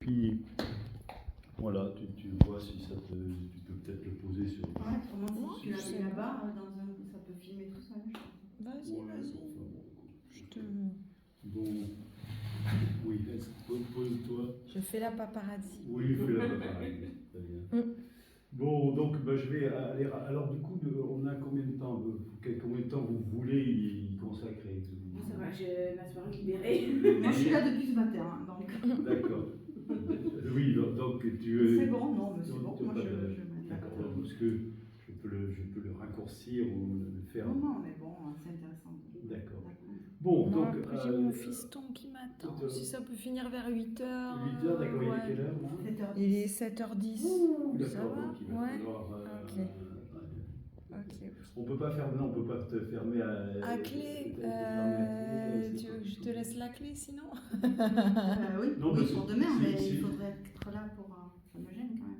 puis voilà, tu vois si ça te, tu peux peut-être le poser sur. Ouais, comment si tu l'as je mis sais là-bas, ça peut filmer tout ça. Vas-y, Ouais, vas-y. enfin, bon, écoute, Je te... Bon, oui, pose-toi. Je fais la paparazzi. Oui, fais-la pareil, très bien. Bon, donc je vais aller. Alors du coup, on a combien de temps combien de temps vous voulez y consacrer? Moi ça va, j'ai ma soirée libérée. Moi je suis là depuis ce matin, donc. D'accord. Oui, donc tu. C'est bon, non, mais c'est bon. Moi je D'accord, parce que je peux le raccourcir ou le faire. Non, mais bon, c'est intéressant. D'accord. Bon, Non, donc. après j'ai mon fiston qui m'attend. Si ça peut finir vers 8h. 8h, d'accord, il est quelle heure là? 7h10. Il est 7h10. Ça D'accord, va? donc il va Ouais. falloir. Ok. Ok. On peut pas fermer, on peut pas te fermer à clé. Tu veux que je te laisse la clé sinon? Oui, non, oui pour demain, mais si. il faudrait être là pour. Ça me gêne quand même.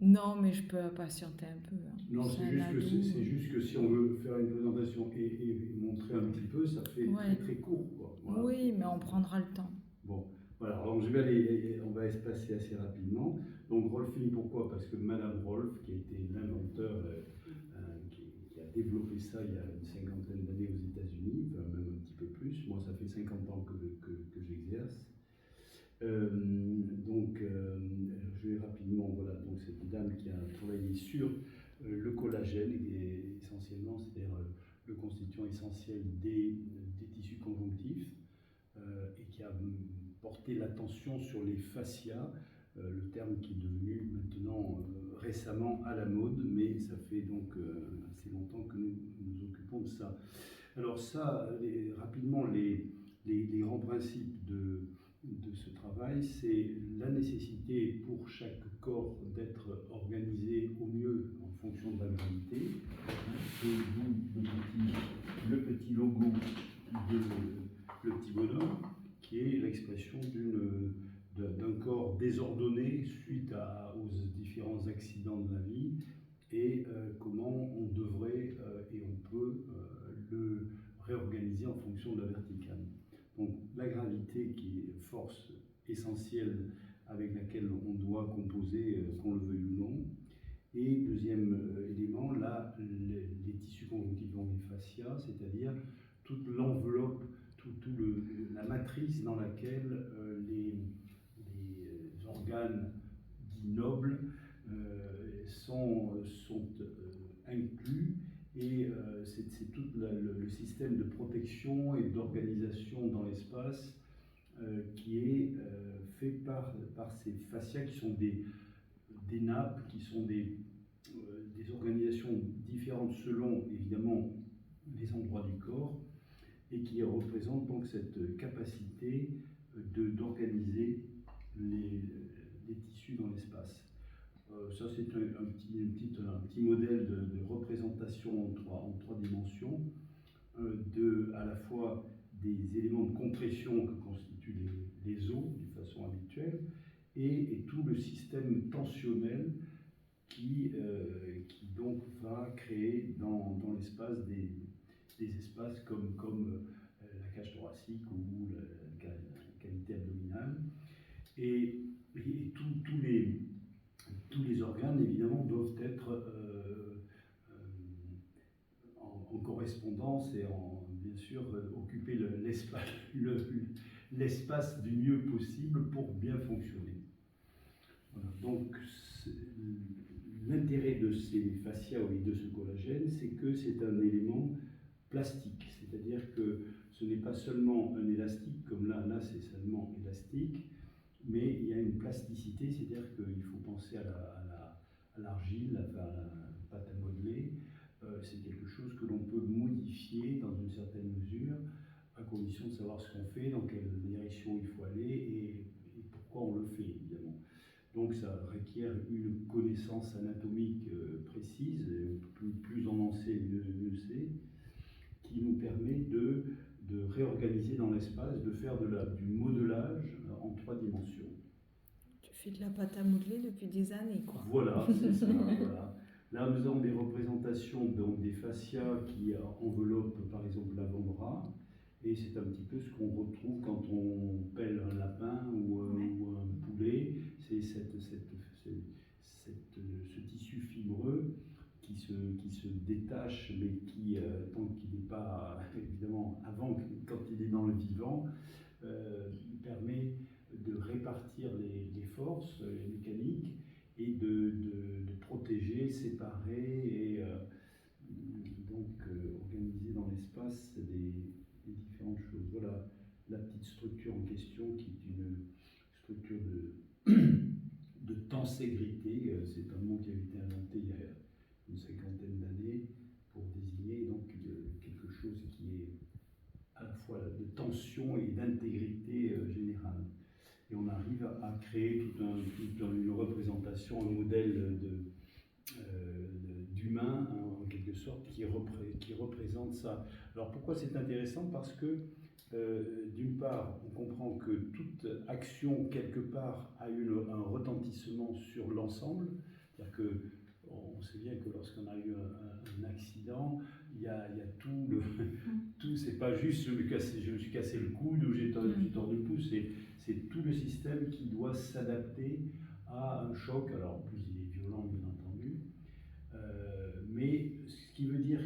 Non, mais je peux patienter un peu. Hein. Non, c'est juste que si on veut faire une présentation et montrer un petit peu, ça fait très très court. Quoi. Voilà. Oui, mais on prendra le temps. Bon, voilà, donc on va se passer assez rapidement. Donc Rolfing, pourquoi? Parce que Madame Rolf, qui a été l'inventeur, qui a développé ça il y a une 50aine d'années aux États-Unis, enfin, même un petit peu plus. Moi, ça fait 50 ans que j'exerce. Je vais rapidement, voilà, donc cette dame qui a travaillé sur le collagène, et essentiellement, c'est-à-dire le constituant essentiel des tissus conjonctifs, et qui a porté l'attention sur les fascias, le terme qui est devenu maintenant récemment à la mode, mais ça fait donc assez longtemps que nous nous occupons de ça. Alors ça, rapidement, les grands principes de ce travail, c'est la nécessité pour chaque corps d'être organisé au mieux en fonction de la gravité. Et vous, le petit logo, le petit bonhomme, qui est l'expression d'un corps désordonné suite aux différents accidents de la vie, et comment on devrait et on peut le réorganiser en fonction de la verticale. Donc la gravité qui est force essentielle avec laquelle on doit composer, qu'on le veuille ou non. Et deuxième élément, là, les tissus conjonctifs, donc les fascias, c'est-à-dire toute l'enveloppe, la matrice dans laquelle les organes dits nobles sont inclus. Et c'est tout le système de protection et d'organisation dans l'espace qui est fait par ces fascias qui sont des nappes, qui sont des organisations différentes selon évidemment les endroits du corps, et qui représentent donc cette capacité d'organiser les tissus dans l'espace. Ça, c'est un petit modèle de représentation en trois dimensions, à la fois des éléments de compression que constituent les os de façon habituelle, et tout le système tensionnel qui donc va créer dans l'espace des espaces comme la cage thoracique ou la cavité abdominale. Et tous les organes, évidemment, doivent être en correspondance et bien sûr, occuper l'espace du mieux possible pour bien fonctionner. Voilà. Donc, l'intérêt de ces fascias et de ce collagène, c'est que c'est un élément plastique, c'est-à-dire que ce n'est pas seulement un élastique, comme là c'est seulement élastique, mais il y a une plasticité, c'est-à-dire qu'il faut penser à l'argile, à la pâte à modeler. C'est quelque chose que l'on peut modifier dans une certaine mesure, à condition de savoir ce qu'on fait, dans quelle direction il faut aller et pourquoi on le fait, évidemment. Donc ça requiert une connaissance anatomique précise, plus on en sait, mieux c'est, qui nous permet de réorganiser dans l'espace, de faire du modelage en 3 dimensions. Tu fais de la pâte à modeler depuis des années, quoi. Voilà, c'est ça. Voilà. Là, nous avons des représentations, donc des fascias qui enveloppent par exemple l'avant-bras, et c'est un petit peu ce qu'on retrouve quand on pèle un lapin ou un poulet, c'est ce tissu fibreux qui se détache, mais qui, tant qu'il n'est pas, évidemment, quand il est dans le vivant, permet de répartir les forces mécaniques et de protéger, séparer et donc organiser dans l'espace les différentes choses. Voilà la petite structure en question qui est une structure de tenségrité. C'est un mot qui a été inventé il y a une cinquantaine d'années pour désigner donc quelque chose qui est à la fois de tension et d'intégrité générale. Et on arrive à créer toute une représentation, un modèle d'humain, en quelque sorte, qui représente ça. Alors pourquoi c'est intéressant? Parce que d'une part, on comprend que toute action, quelque part, a un retentissement sur l'ensemble. C'est-à-dire qu'on sait bien que lorsqu'on a eu un accident, il y a tout, c'est pas juste je me suis cassé le coude ou j'ai tordu le pouce, c'est tout le système qui doit s'adapter à un choc. Alors en plus, il est violent, bien entendu, mais ce qui veut dire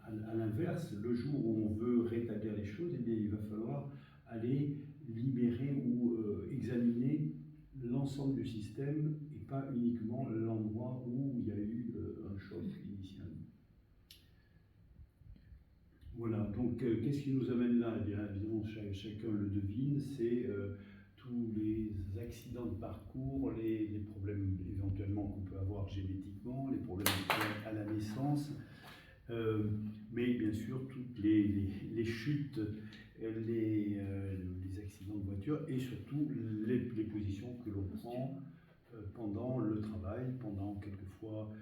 à l'inverse, le jour où on veut rétablir les choses, eh bien, il va falloir aller libérer ou examiner l'ensemble du système et pas uniquement l'endroit où il y a eu un choc initial. Voilà, donc qu'est-ce qui nous amène là? Eh bien, évidemment, chacun le devine, c'est tous les accidents de parcours, les problèmes éventuellement qu'on peut avoir génétiquement, les problèmes à la naissance, mais bien sûr toutes les chutes, les accidents de voiture et surtout les positions que l'on prend pendant le travail, pendant quelquefois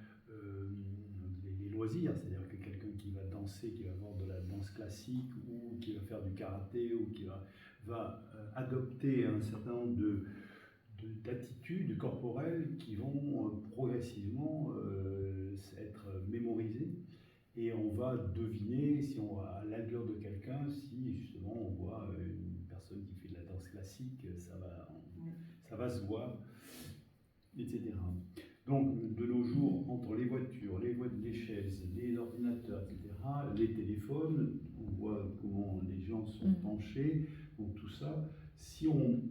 les loisirs, c'est-à-dire que quelqu'un qui va danser, qui va avoir de la danse classique ou qui va faire du karaté ou qui va adopter un certain nombre d'attitudes corporelles qui vont progressivement être mémorisées. Et on va deviner, si on a l'allure de quelqu'un, si justement on voit une personne qui fait de la danse classique, ça va se voir, etc. Donc, de nos jours, entre les voitures, les chaises, les ordinateurs, etc., les téléphones, on voit comment les gens sont penchés, donc tout ça, si on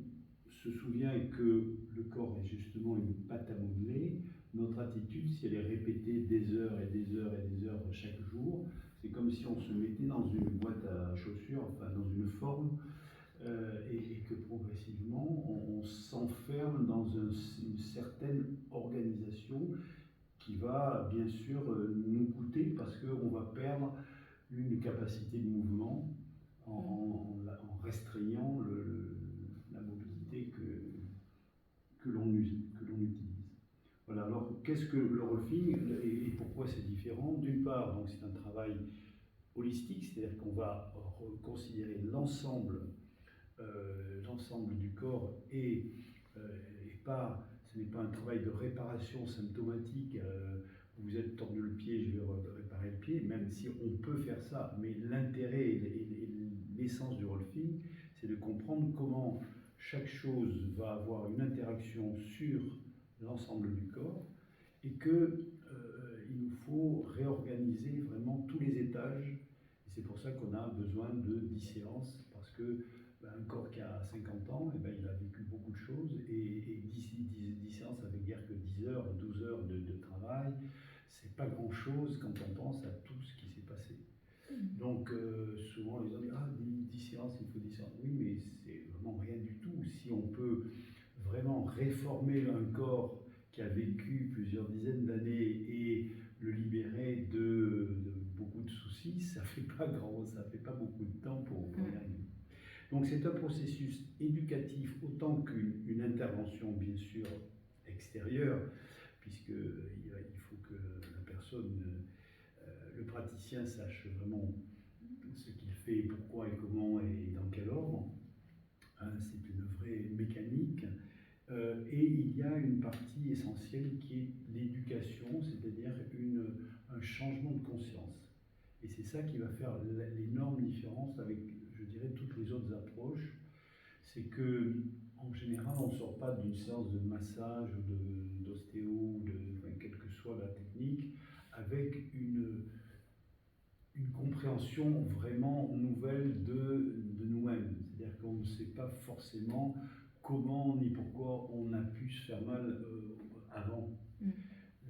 se souvient que le corps est justement une pâte à modeler, notre attitude, si elle est répétée des heures et des heures et des heures chaque jour, c'est comme si on se mettait dans une boîte à chaussures, enfin dans une forme, et que progressivement on s'enferme dans une certaine organisation qui va bien sûr nous coûter parce qu'on va perdre une capacité de mouvement en restreignant la mobilité que l'on utilise. Voilà, alors qu'est-ce que le rolfing et pourquoi c'est différent? D'une part, donc c'est un travail holistique, c'est-à-dire qu'on va considérer l'ensemble du corps et ce n'est pas un travail de réparation symptomatique. Vous êtes tordu le pied, je vais réparer le pied, même si on peut faire ça, mais l'intérêt et l'essence du rolfing, c'est de comprendre comment chaque chose va avoir une interaction sur l'ensemble du corps et qu'il nous faut réorganiser vraiment tous les étages. Et c'est pour ça qu'on a besoin de 10 séances, parce que un corps qui a 50 ans, eh ben, il a vécu beaucoup de choses, et 10 séances, ça veut dire que 10 heures, 12 heures de travail, c'est pas grand-chose quand on pense à tout ce qui s'est passé. Donc souvent les gens disent « Ah, 10 séances, il faut 10 séances ». Oui, mais c'est vraiment rien du tout. Si on peut vraiment réformer un corps qui a vécu plusieurs dizaines d'années et le libérer de beaucoup de soucis, ça fait pas beaucoup de temps pour y arriver. Donc c'est un processus éducatif autant qu'une intervention bien sûr extérieure, puisqu'il faut que la personne, le praticien sache vraiment ce qu'il fait, pourquoi et comment et dans quel ordre. C'est une vraie mécanique. Et il y a une partie essentielle qui est l'éducation, c'est-à-dire un changement de conscience. Et c'est ça qui va faire l'énorme différence avec, je dirais, toutes les autres approches. C'est que, en général, on ne sort pas d'une séance de massage ou d'ostéo, enfin, quelle que soit la technique, avec une compréhension vraiment nouvelle de nous-mêmes. C'est-à-dire qu'on ne sait pas forcément comment ni pourquoi on a pu se faire mal avant.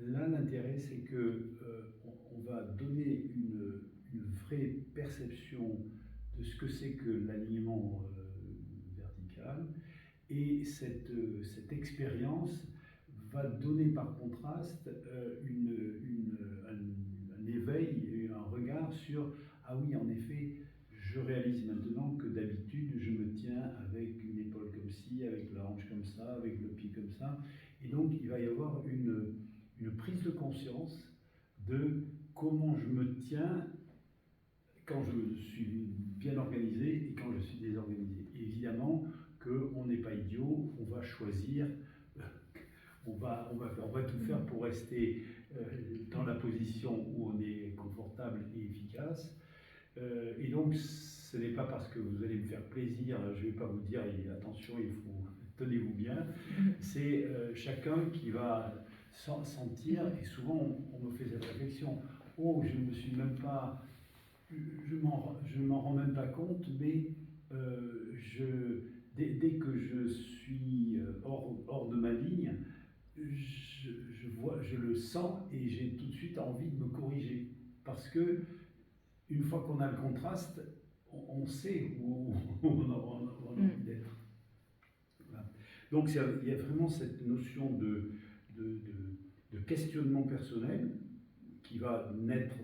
Là, l'intérêt, c'est que on va donner une vraie perception de ce que c'est que l'alignement vertical, et cette expérience va donner par contraste un éveil et un regard sur ah oui, en effet, je réalise maintenant que d'habitude je me tiens avec une épaule comme ci, avec la hanche comme ça, avec le pied comme ça, et donc il va y avoir une prise de conscience de comment je me tiens quand je suis bien organisé et quand je suis désorganisé. Et évidemment qu'on n'est pas idiot, on va choisir, on va tout faire pour rester dans la position où on est confortable et efficace. Et donc, ce n'est pas parce que vous allez me faire plaisir, je ne vais pas vous dire attention, il faut tenez-vous bien. C'est chacun qui va sentir, et souvent on me fait cette réflexion, oh, je ne me suis même pas, je m'en rends même pas compte, mais dès que je suis hors de ma ligne, je le sens et j'ai tout de suite envie de me corriger. Parce que une fois qu'on a le contraste, on sait où on a envie d'être. Voilà. Donc il y a vraiment cette notion de questionnement personnel qui va naître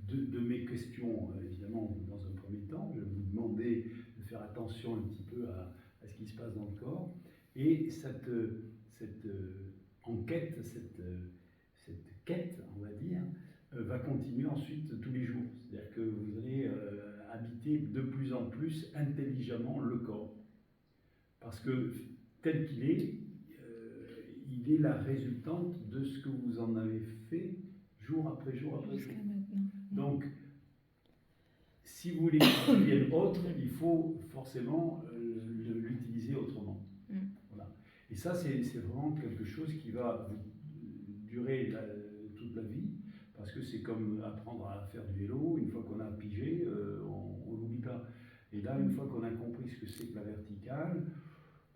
de mes questions, évidemment, dans un premier temps. Je vais vous demander de faire attention un petit peu à ce qui se passe dans le corps. Et cette enquête, cette quête, on va dire, va continuer ensuite tous les jours. C'est-à-dire que vous allez habiter de plus en plus intelligemment le corps. Parce que tel qu'il est, il est la résultante de ce que vous en avez fait jour après jour après jour. Donc, si vous voulez qu'il devienne autre, il faut forcément l'utiliser autrement. Voilà. Et ça, c'est vraiment quelque chose qui va durer toute la vie, parce que c'est comme apprendre à faire du vélo. Une fois qu'on a pigé, on ne l'oublie pas. Et là, une fois qu'on a compris ce que c'est que la verticale,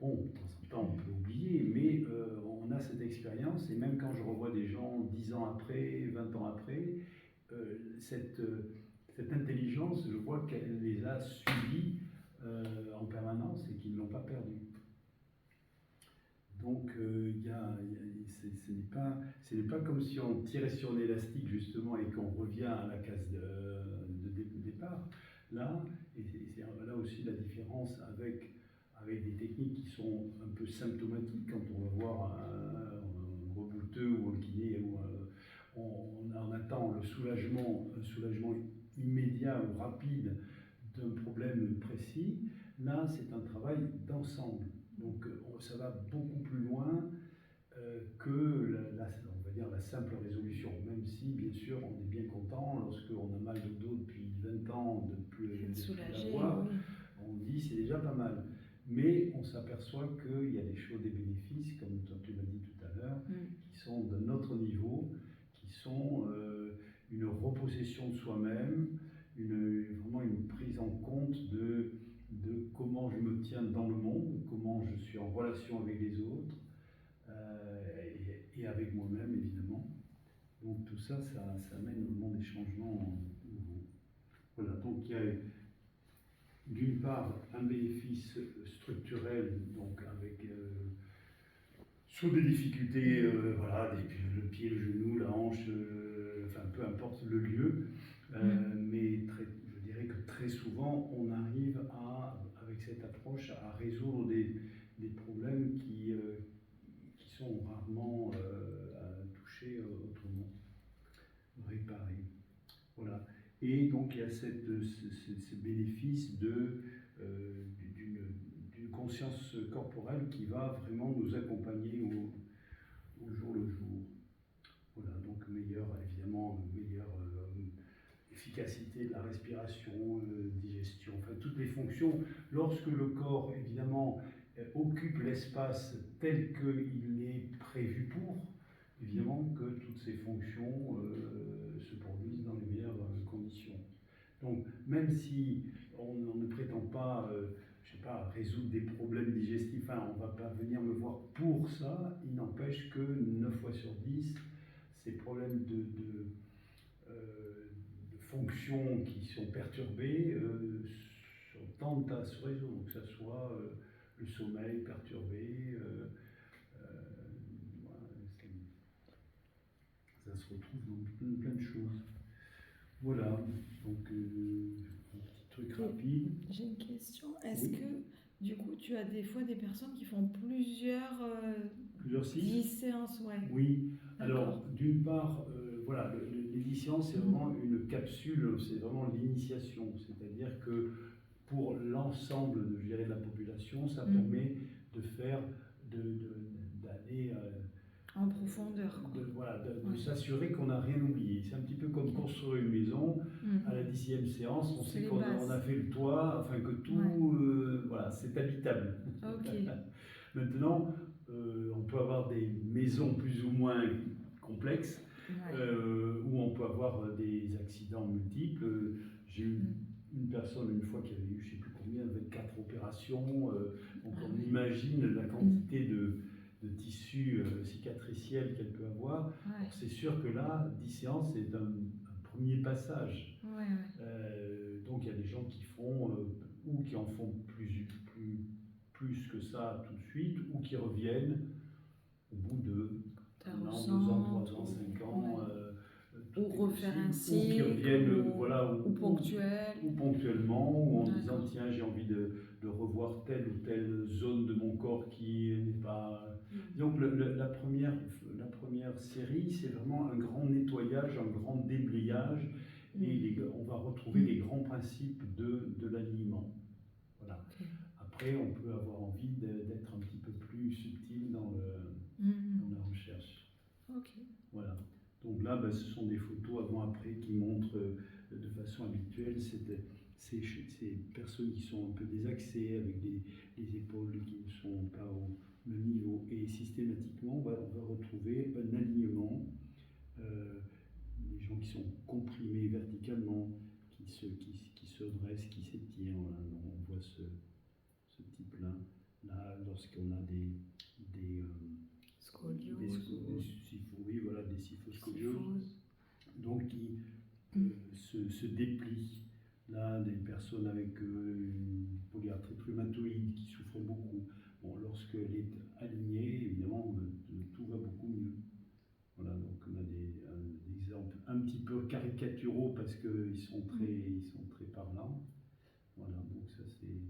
bon, de temps en temps, on peut oublier, mais on a cette expérience, et même quand je revois des gens 10 ans après, 20 ans après, cette intelligence, je vois qu'elle les a suivis en permanence et qu'ils ne l'ont pas perdue. Donc, ce n'est pas comme si on tirait sur l'élastique justement et qu'on revient à la case de départ. Là, et c'est là aussi la différence avec des techniques qui sont un peu symptomatiques. Quand on va voir un rebouteux ou un kiné, où on attend un soulagement immédiat ou rapide d'un problème précis. Là, c'est un travail d'ensemble. Donc, ça va beaucoup plus loin que on va dire la simple résolution. Même si, bien sûr, on est bien content lorsqu'on a mal au dos depuis 20 ans de plus l'avoir. Oui. On dit c'est déjà pas mal. Mais on s'aperçoit qu'il y a des choses, des bénéfices, comme tu l'as dit tout à l'heure, qui sont de notre niveau, qui sont une repossession de soi-même, vraiment une prise en compte de comment je me tiens dans le monde, comment je suis en relation avec les autres et avec moi-même, évidemment. Donc tout ça, ça amène vraiment des changements nouveaux. Voilà, donc il y a d'une part un bénéfice structurel, donc avec sur des difficultés, voilà, le pied, le genou, la hanche, enfin peu importe le lieu, mais je dirais que très souvent on arrive avec cette approche à résoudre des problèmes qui sont rarement touchés autrement, réparés. Voilà. Et donc il y a ce bénéfice d'une conscience corporelle qui va vraiment nous accompagner au jour le jour. Voilà, donc meilleure efficacité de la respiration, digestion, enfin toutes les fonctions. Lorsque le corps, évidemment, occupe l'espace tel qu'il est prévu pour, évidemment que toutes ces fonctions se produisent dans les meilleures conditions. Donc, même si on ne prétend pas, je sais pas, résoudre des problèmes digestifs, enfin, on ne va pas venir me voir pour ça, il n'empêche que 9 fois sur 10, ces problèmes de fonctions qui sont perturbées tendent à se résoudre, que ce soit le sommeil perturbé, voilà, ça se retrouve dans plein de choses. Voilà, donc un petit truc rapide. J'ai une question. Est-ce Oui. que, du coup, tu as des fois des personnes qui font plusieurs cycles 10 séances, ouais. Oui, alors d'une part, voilà, les 10 séances, c'est vraiment une capsule, c'est vraiment l'initiation, c'est-à-dire que pour l'ensemble de, je dirais, de la population, ça permet de faire, d'aller en profondeur, quoi. De s'assurer qu'on n'a rien oublié. C'est un petit peu comme construire une maison. À la 10e séance, on sait qu'on a fait le toit, enfin que tout, voilà, c'est habitable. Okay. Maintenant, on peut avoir des maisons plus ou moins complexes, où on peut avoir des accidents multiples. J'ai eu une personne une fois qui avait eu, je ne sais plus combien, 24 opérations. Donc on imagine la quantité de tissu cicatriciel qu'elle peut avoir. C'est sûr que là, 10 séances, c'est un premier passage. Donc il y a des gens qui font, ou qui en font plus que ça tout de suite, ou qui reviennent au bout de 1 an, 2 ans, 3 ans, 5 ans. Ou refaire un cycle, ou qui reviennent, voilà, ou ponctuellement, ou en disant tiens, j'ai envie de revoir telle ou telle zone de mon corps qui n'est pas. Donc la première série, c'est vraiment un grand nettoyage, un grand déblayage, et on va retrouver les grands principes de l'alignement. Voilà. Après, on peut avoir envie d'être un petit peu plus subtil dans la recherche. Voilà. Donc là, ce sont des photos avant-après qui montrent de façon habituelle ces personnes qui sont un peu désaxées, avec les épaules qui ne sont pas au même niveau. Et systématiquement, on va retrouver un alignement. Les gens qui sont comprimés verticalement, qui se dressent, qui s'étirent. Voilà. Donc on voit ce type-là. Là, lorsqu'on a des syphoscolioses, donc qui se déplient. Là, des personnes avec une polyarthrite rhumatoïde qui souffrent beaucoup. Bon, lorsqu'elle est alignée, évidemment, tout va beaucoup mieux. Voilà, donc on a des exemples un petit peu caricaturaux parce qu'ils sont très parlants. Voilà, donc ça c'est.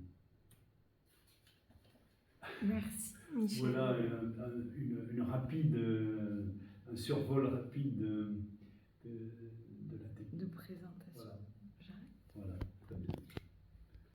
Merci, Michel. Voilà un survol rapide de la technique. De présentation. Voilà. J'arrête. Voilà.